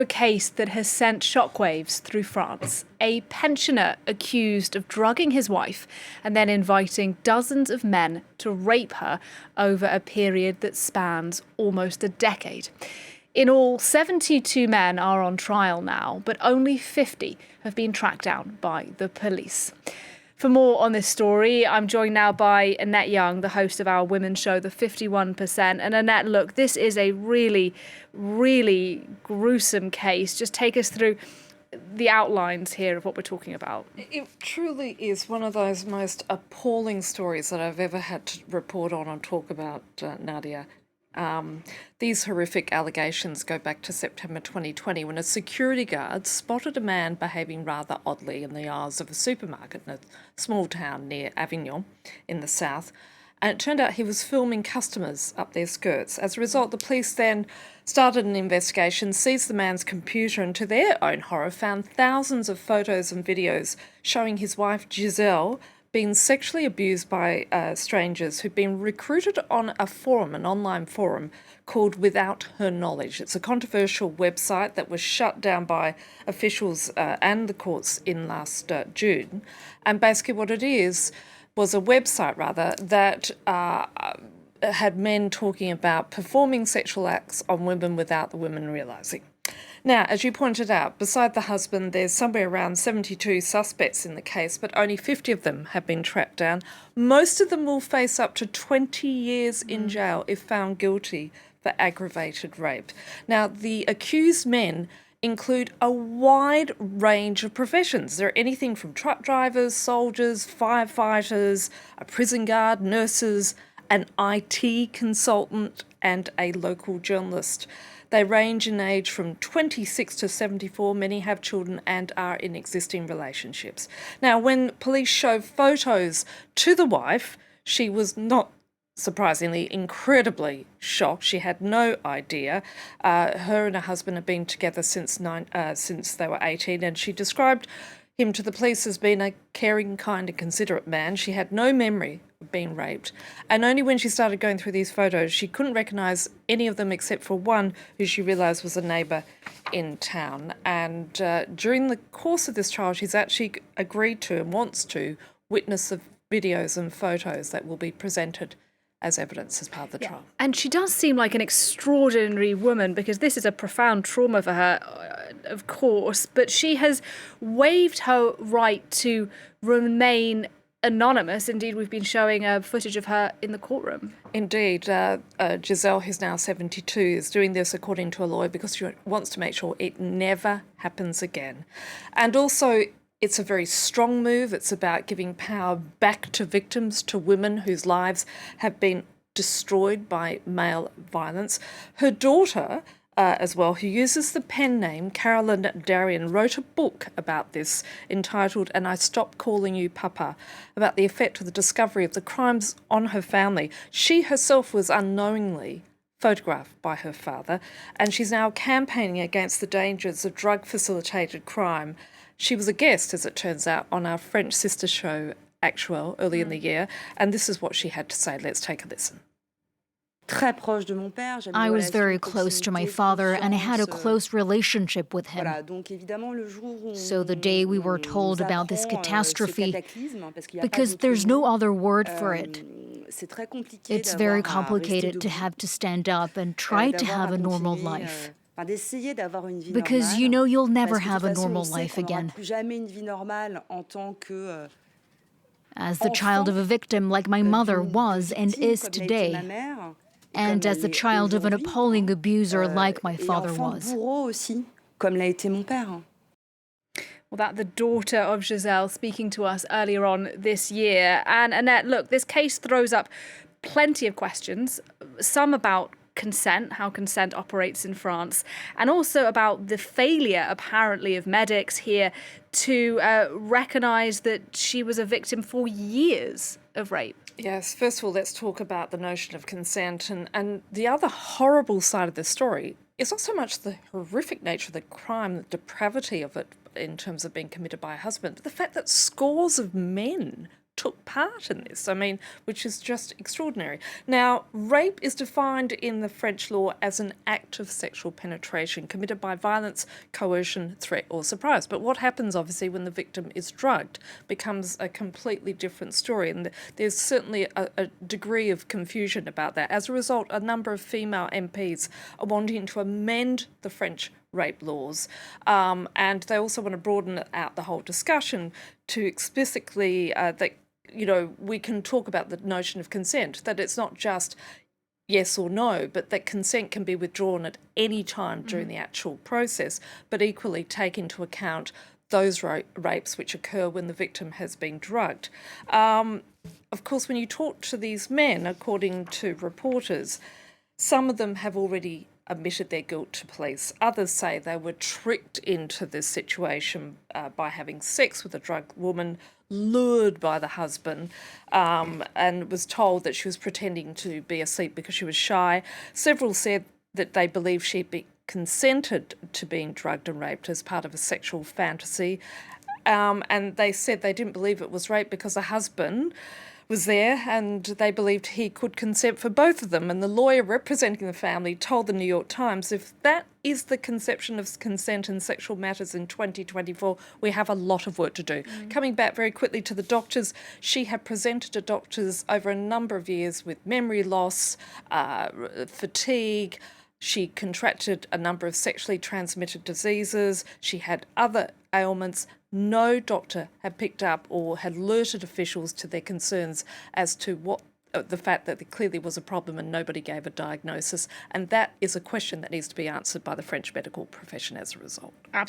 A case that has sent shockwaves through France. A pensioner accused of drugging his wife and then inviting dozens of men to rape her over a period that spans almost a decade. In all, 72 men are on trial now, but only 50 have been tracked down by the police. For more on this story, I'm joined now by Annette Young, the host of our women's show, The 51%. And Annette, look, this is a really, really gruesome case. Just take us through the outlines here of what we're talking about. It truly is one of those most appalling stories that I've ever had to report on and talk about, Nadia. These horrific allegations go back to September 2020 when a security guard spotted a man behaving rather oddly in the aisles of a supermarket in a small town near Avignon in the south. And it turned out he was filming customers up their skirts. As a result, the police then started an investigation, seized the man's computer, and to their own horror found thousands of photos and videos showing his wife Giselle being sexually abused by strangers who'd been recruited on a forum, an online forum called Without Her Knowledge. It's a controversial website that was shut down by officials and the courts in last June. And basically what it is was a website, rather, that had men talking about performing sexual acts on women without the women realising. Now, as you pointed out, beside the husband, there's somewhere around 72 suspects in the case, but only 50 of them have been tracked down. Most of them will face up to 20 years in jail if found guilty for aggravated rape. Now, the accused men include a wide range of professions. They're anything from truck drivers, soldiers, firefighters, a prison guard, nurses, an IT consultant, and a local journalist. They range in age from 26 to 74. Many have children and are in existing relationships. Now, when police showed photos to the wife, she was not surprisingly incredibly shocked. She had no idea. Her and her husband had been together since they were 18, and she described him to the police as being a caring, kind and considerate man. She had no memory of being raped, and only when she started going through these photos she couldn't recognise any of them except for one who she realised was a neighbour in town. And during the course of this trial she's actually agreed to and wants to witness the videos and photos that will be presented as evidence as part of the trial. And she does seem like an extraordinary woman, because this is a profound trauma for her, of course, but she has waived her right to remain anonymous. Indeed, we've been showing footage of her in the courtroom. Indeed. Giselle, who's now 72, is doing this according to a lawyer because she wants to make sure it never happens again. And also, it's a very strong move. It's about giving power back to victims, to women whose lives have been destroyed by male violence. Her daughter, as well, who uses the pen name Carolyn Darien, wrote a book about this entitled And I Stopped Calling You Papa, about the effect of the discovery of the crimes on her family. She herself was unknowingly photographed by her father, and she's now campaigning against the dangers of drug-facilitated crime. She was a guest, as it turns out, on our French sister show, Actuel, early in the year, and this is what she had to say. Let's take a listen. I was very close to my father, and I had a close relationship with him. So the day we were told about this catastrophe, because there's no other word for it, it's very complicated to have to stand up and try to have a normal life. Because you know you'll never have a normal life again. As the child of a victim like my mother was and is today, and as the child of an appalling abuser like my father was. Well, that's the daughter of Giselle speaking to us earlier on this year. And Annette, look, this case throws up plenty of questions, some about consent, how consent operates in France, and also about the failure, apparently, of medics here to recognise that she was a victim for years of rape. Yes, first of all, let's talk about the notion of consent. And the other horrible side of the story is not so much the horrific nature of the crime, the depravity of it in terms of being committed by a husband, but the fact that scores of men took part in this, I mean, which is just extraordinary. Now, rape is defined in the French law as an act of sexual penetration committed by violence, coercion, threat or surprise. But what happens, obviously, when the victim is drugged becomes a completely different story, and there's certainly a degree of confusion about that. As a result, a number of female MPs are wanting to amend the French rape laws, and they also want to broaden out the whole discussion to explicitly that, you know, we can talk about the notion of consent, that it's not just yes or no, but that consent can be withdrawn at any time during the actual process, but equally take into account those rapes which occur when the victim has been drugged. Of course, when you talk to these men, according to reporters, some of them have already admitted their guilt to police. Others say they were tricked into this situation by having sex with a drugged woman, lured by the husband, and was told that she was pretending to be asleep because she was shy. Several said that they believed she'd consented to being drugged and raped as part of a sexual fantasy. And they said they didn't believe it was rape because the husband was there and they believed he could consent for both of them. And the lawyer representing the family told the New York Times, if that is the conception of consent in sexual matters in 2024, we have a lot of work to do. Coming back very quickly to the doctors, she had presented to doctors over a number of years with memory loss, fatigue. She contracted a number of sexually transmitted diseases. She had other ailments. No doctor had picked up or had alerted officials to their concerns as to what the fact that there clearly was a problem and nobody gave a diagnosis. And that is a question that needs to be answered by the French medical profession as a result. Absolutely.